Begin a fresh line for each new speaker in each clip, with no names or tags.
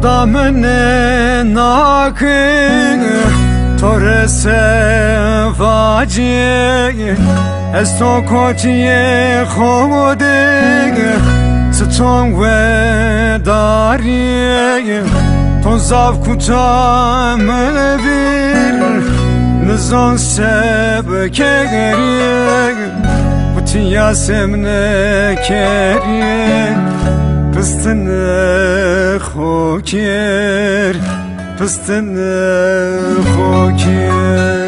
damne nakı tore sevaci esto kotiye khode tson ve dari ton zav kutam bir nizon sebekeri kutiya semne keri pıstını khoker pıstını khoker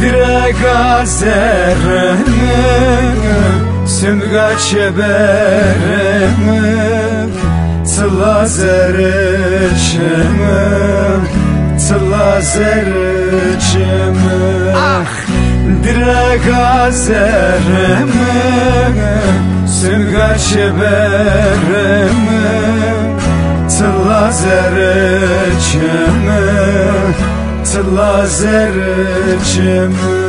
direka zerreme simga çebereme tıla zerreçeme tıla zerreçeme direka zerreme simga çebereme tıla zerreçeme tıla zerreçeme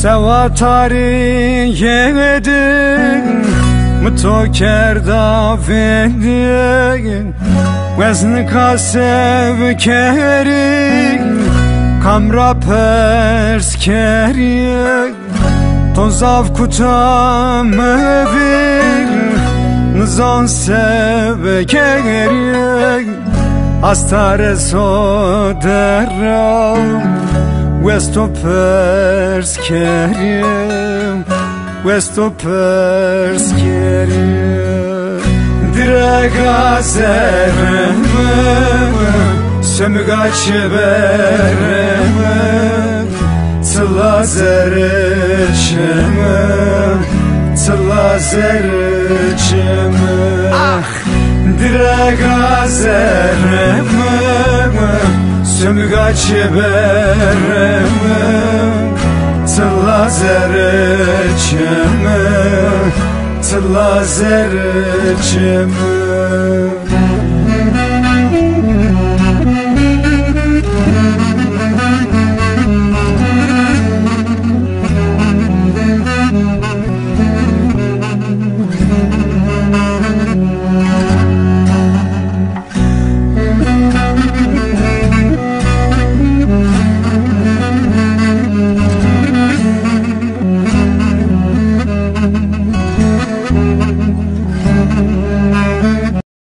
Sevatari yedin Mıto kerda vendin Vezni kasev kerin Kamra pers kerin Tozav kutam evir Nizan sev kerin Astare soderam Westo perskerim Westo perskerim Direka zerreme Sömüga çebereme Tıla zerreçeme Tıla zerreçeme Direka zerreme Sömüga çebereme tıla zerreçeme tıla zerreçeme